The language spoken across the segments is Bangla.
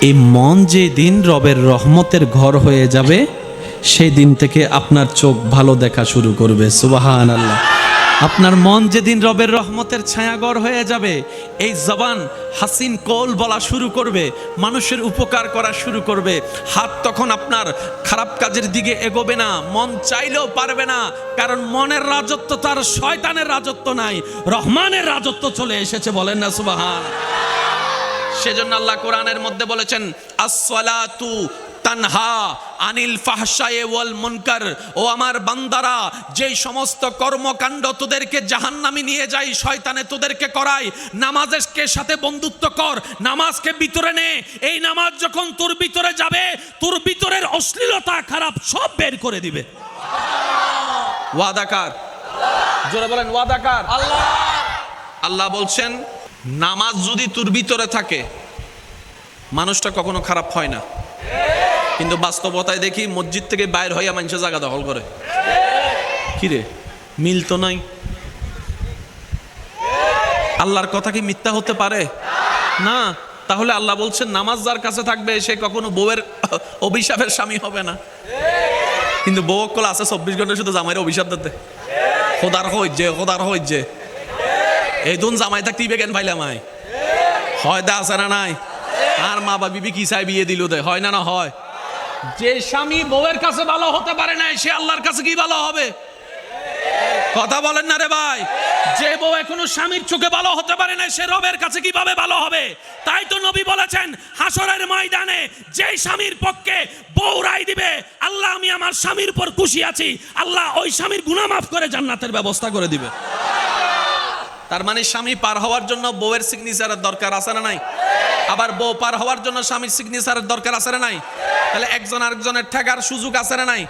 এই মন যেদিন রবের রহমতের ঘর হয়ে যাবে সেই দিন থেকে আপনার চোখ ভালো দেখা শুরু করবে। সুবহানাল্লাহ। আপনার মন যেদিন রবের রহমতের ছায়াঘর হয়ে যাবে, এই জবান হাসিন কৌল বলা শুরু করবে, মানুষের উপকার করা শুরু করবে। হাত তখন আপনার খারাপ কাজের দিকে এগোবে না, মন চাইলেও পারবে না, কারণ মনের রাজত্ব তার, শয়তানের রাজত্ব নাই, রহমানের রাজত্ব চলে এসেছে। বলেন না সুবহান। সেজন্য আল্লাহ কোরআনের মধ্যে বলেছেন, আসসালাতু তানহা আনিল ফাহশায়ে ওয়াল মুনকার। ও আমার বান্দারা, যেই সমস্ত কর্মকাণ্ড তোদেরকে জাহান্নামে নিয়ে যায়, শয়তানে তোদেরকে করায়, নামাজের সাথে বন্ধুত্ব কর, নামাজকে ভিতরে নে। এই নামাজ যখন তোর ভিতরে যাবে, তোর ভিতরের অশ্লীলতা খারাপ সব বের করে দিবে। ওয়াদাকার, জোরে বলেন ওয়াদাকার আল্লাহ। আল্লাহ বলছেন, নামাজ যদি তোর ভিতরে থাকে, মানুষটা কখনো খারাপ হয় না। কিন্তু বাস্তবতায় দেখি মসজিদ থেকে বাইর হইয়া মানুষের জায়গা দখল করে। কিরে, মিল তো নাই। আল্লাহর কথা কি মিথ্যা হতে পারে? না। তাহলে আল্লাহ বলছেন, নামাজ যার কাছে থাকবে সে কখনো বউয়ের অভিশাপের স্বামী হবে না। কিন্তু বউ কল আছে 24 ঘন্টা শুধু জামাইয়ের অভিশাপ দিতে। খোদার হইছে এই দুন জামাই থাকতে বেগেন পাইলাম আই হয় দা আছে না নাই? আর মা বা বিবি কি চাই বিয়ে দিল দে, হয় না? না হয়। যে স্বামী বউয়ের কাছে ভালো হতে পারে না, সে আল্লাহর কাছে কি ভালো হবে? কথা বলেন না রে ভাই। যে বউ এখনো স্বামীর চোখে ভালো হতে পারে না, সে রবের কাছে কিভাবে ভালো হবে? তাই তো নবী বলেছেন, হাসরের ময়দানে যে স্বামীর পক্ষে বউ রায় দিবে, আল্লাহ আমি আমার স্বামীর উপর খুশি আছি, আল্লাহ ওই স্বামীর গুনাহ মাফ করে জান্নাতের ব্যবস্থা করে দিবে। তার মানে স্বামী পার হওয়ার জন্য বউয়ের সিগনেচারের দরকার আছে না নাই? আবার বউ পার হওয়ার জন্য স্বামীর সিগনেচারের দরকার আছে না নাই? তাহলে একজন আরেকজনের ঠেকার সুযোগ আছে না নাই?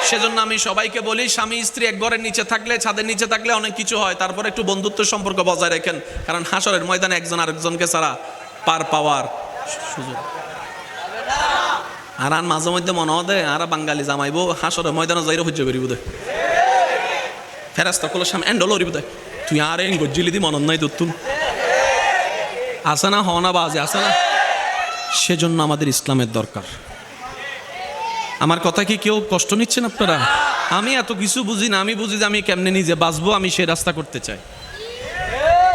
সেজন্য আমি সবাইকে বলি, স্বামী স্ত্রী এক ঘরের নিচে থাকলে, ছাদের নিচে থাকলে অনেক কিছু হয়, তারপর একটু বন্ধুত্ব সম্পর্ক বজায় রাখেন, কারণ হাসরের ময়দানে একজন আরেকজনকে ছাড়া পার পাওয়ার সুযোগ। আর মাঝে মধ্যে মনে হয় আর বাঙালি জামাইবো হাসরের ময়দানে যাইরে সহ্য করিব দে, ফেরাস্তা কল সামনে এন্ডল করিব দে, তুই আর এই গজ্জিলি দি মনন নাই তোর, তুল আসে না, হওয়া বাজে আসে না। সেজন্য আমাদের ইসলামের দরকার। আমার কথা কি কেউ কষ্ট নিচ্ছেন আপনারা? আমি এত কিছু বুঝি না, আমি বুঝি যে আমি কেমনে নিজে বাঁচবো, আমি সেই রাস্তা করতে চাই।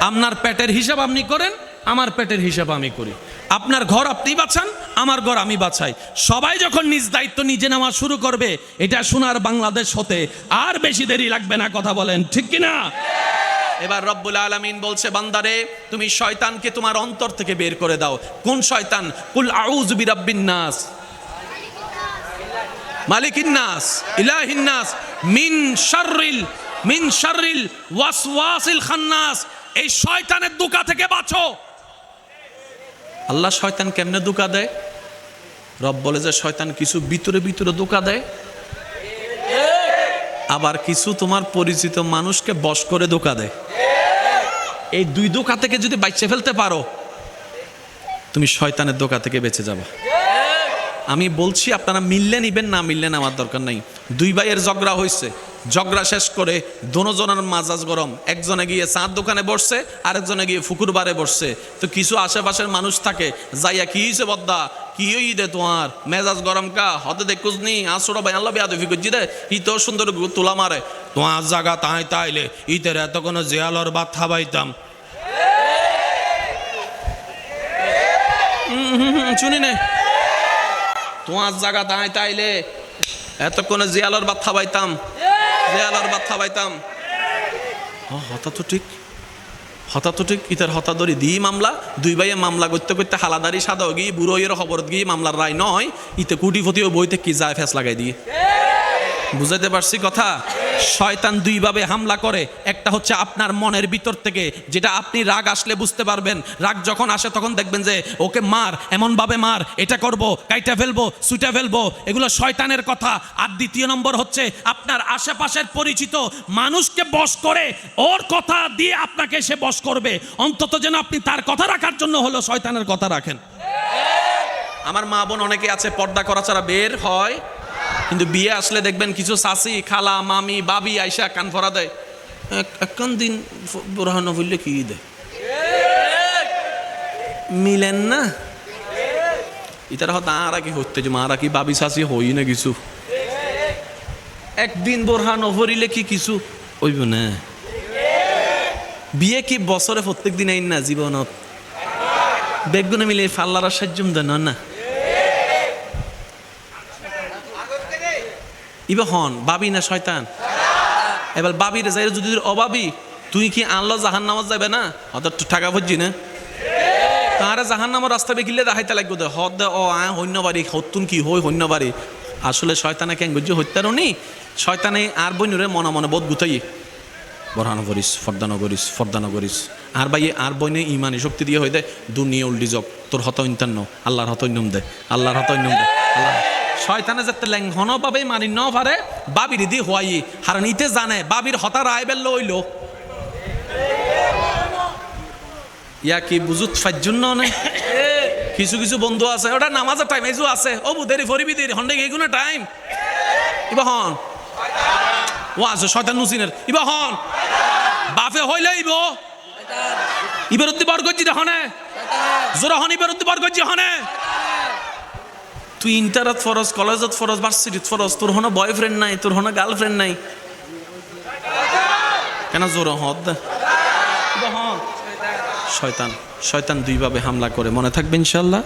আপনার পেটের হিসাব আপনি করেন, আমার পেটের হিসাব আমি করি। আপনার ঘর আপনি বাঁচান, আমার ঘর আমি বাঁচাই। সবাই যখন নিজ দায়িত্ব নিজে নেওয়া শুরু করবে, এটা সোনার বাংলাদেশ হতে আর বেশি দেরি লাগবে না। কথা বলেন ঠিক কিনা? এবার রব্বুল আলামিন বলছে, বান্দারে তুমি শয়তানকে তোমার অন্তর থেকে বের করে দাও। কোন শয়তান? কুল আউযু বিরাব্বিন নাস, মালিকিন নাস, ইলাহিন নাস, মিন শাররিল ওয়াসওয়াসিল খান্নাস। এই শয়তানের ধোঁকা থেকে বাঁচো। আল্লাহ শয়তান কেমনে ধোঁকা দেয়? রব বলে যে শয়তান কিছু ভিতরে ভিতরে ধোঁকা দেয়, আবার কিছু তোমার পরিচিত মানুষকে বশ করে ধোঁকা দেয়। এই দুই ধোঁকা থেকে যদি বাঁচিয়ে ফেলতে পারো, তুমি শয়তানের ধোঁকা থেকে বেঁচে যাবে। আমি বলছি, আপনারা মিললে নিবেন, না মিললেন আমার দরকার নাই। দুই ভাইয়ের ঝগড়া হয়েছে, ঝগড়া শেষ করে দোনোজনের মাজাজ গরম। একজনে গিয়ে চাঁদ দোকানে বসছে, আরেকজনে গিয়ে ফুকুর বারে বসছে। তো কিছু আশেপাশের মানুষ থাকে, যাইয়া কি হয়েছে বদ্দা, কি হই দে তোমার মেজাজ গরম কা হতে দেখুস নি আসোড়া ভাই আল্লাহ বেয়াদফি করছি দে, ই তো সুন্দর তোলা মারে তোমার জায়গা তাই তাইলে ইতের এত কোনো জেয়ালর ভাত খাবাইতাম। শুনি নে, তোমার জায়গা তাই তাইলে এতক্ষণে জিয়ালর ভাত খাবাইতাম, জিয়ালর ভাত খাবাইতাম। হঠাৎ তো ঠিক ইতার হঠাৎ ধরি দিই মামলা। দুই ভাইয়ে মামলা করতে করতে হালাদারি সাদা গিয়ে বুড়োয়ের খবর গিয়ে মামলার রায় নয়, ইতে কুটিপতিও বইতে কি যায় ফেস লাগাই দিয়ে। বুঝাইতে পারছি কথা? শয়তান দুইভাবে হামলা করে। একটা হচ্ছে আপনার মনের ভিতর থেকে, যেটা আপনি রাগ আসলে বুঝতে পারবেন। রাগ যখন আসে তখন দেখবেন যে ওকে মার, এমনভাবে মার, এটা করব, কাইটা ফেলবো, সুইটা ফেলবো, এগুলো শয়তানের কথা। আর দ্বিতীয় নম্বর হচ্ছে আপনার আশেপাশের পরিচিত মানুষকে বশ করে, ওর কথা দিয়ে আপনাকে সে বশ করবে, অন্তত যেন আপনি তার কথা রাখার জন্য হলো শয়তানের কথা রাখেন। আমার মা বোন অনেকে আছে পর্দা করা ছাড়া বের হয়, কিন্তু বিয়ে আসলে দেখবেন কিছু চাচি, খালা, মামি, বাবি আইসা কান ফরা দেয়, একখান দিন বুড়ানো বললে কি দেয়, মিলেন না। ইতারা হয়তো আর কি হইতে যে মারা কি বাবি শাসি হই না কিছু একদিন বোরহান ওভরিলে কি কিছু হইব না বিয়ে কি বছরে প্রত্যেক দিন আইন না জীবনত বেগুনে মিলে ফাল্লার সাহায্য দেন না ইবে হন বাবি না শয়তান এবার বাবির যাই যদি অভাবী তুই কি আনলো জাহান নামাজ যাবে না অত টাকা ভরছি না তাহারে জাহান নামার রাস্তা বেকিলে দেখাইতে লাগবে দে হদ দে ও আয় হন্য বাড়ি হতুন কি হই হন্য বাড়ি আসলে শয়তানে কেন গজ্য হত্যারও নি শয়তানে আর বইনুরে মনে মনে বোধ গুতাই বরহানো করিস ফর্দানো করিস আর ভাই আর বইনে ইমানি শক্তি দিয়ে হয়ে দেয় দুনিয়া উল্টি জব তোর হত ইন্টান্ন আল্লাহর হত ইন্নম দে আল্লাহর হত ইন্নম দে আল্লাহ শয়তানে যাতে ল্যাংঘন পাবে মানি ন পারে বাবির দি হওয়াই হারান ইতে জানে বাবির হতা রায় বেল লইল ইয়া কি বুঝুত ফাজ্জুন না কিছু কিছু বন্ধু আছে ওটা নামাজের টাইম এইজু আছে ও বুদেরি ফরিবি দেরি হন্ডে এগুলো টাইম ইবা হন ও আছে শয়তান নুসিনের ইবা হন বাফে হইলে ইব ইবের উদ্দি বর গজ্জি হনে জোরা হন ইবের উদ্দি বর গজ্জি হনে তুই ইন্টারত ফরজ কলেজত ফরজ ভার্সিটিত ফরজ তোর হন বয়ফ্রেন্ড নাই তোর হন গার্লফ্রেন্ড নাই কেন জোরা হদ ইবা হন শয়তান শয়তান দুইভাবে হামলা করে মনে থাকবে ইনশাল্লাহ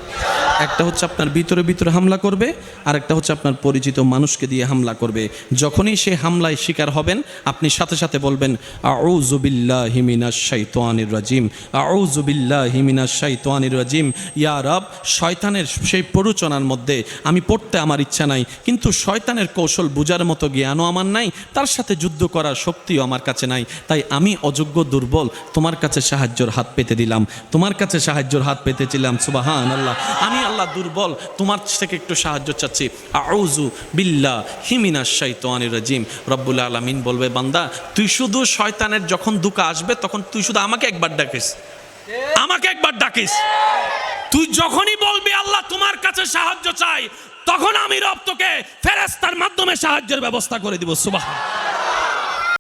একটা হচ্ছে আপনার ভিতরে ভিতরে হামলা করবে আর একটা হচ্ছে আপনার পরিচিত মানুষকে দিয়ে হামলা করবে যখনই সে হামলায় শিকার হবেন আপনি সাথে সাথে বলবেন আউযু বিল্লাহি মিনাশ শাইতানির রাজিম আউযু বিল্লাহি মিনাশ শাইতানির রাজিম ইয়া রব শয়তানের সেই প্ররোচনার মধ্যে আমি পড়তে আমার ইচ্ছা নাই কিন্তু শয়তানের কৌশল বুঝার মতো জ্ঞানও আমার নাই তার সাথে যুদ্ধ করার শক্তিও আমার কাছে নাই তাই আমি অযোগ্য দুর্বল তোমার কাছে সাহায্যের হাত পেতে দিলাম তোমার কাছে সাহায্যের হাত পেতেছিলাম সুবহানাল্লাহ আমি আল্লাহ দুর্বল তোমার থেকে একটু সাহায্য চাচ্ছি আউযু বিল্লাহি মিনাশ শাইতানির রাজিম রব্বুল আলামিন বলবে বান্দা তুই শুধু শয়তানের যখন দুকা আসবে তখন তুই শুধু আমাকে একবার ডাকিস তুই যখনই বলবি আল্লাহ তোমার কাছে সাহায্য চাই তখন আমি রব তোকে ফেরেশতার মাধ্যমে সাহায্যের ব্যবস্থা করে দিব সুবহান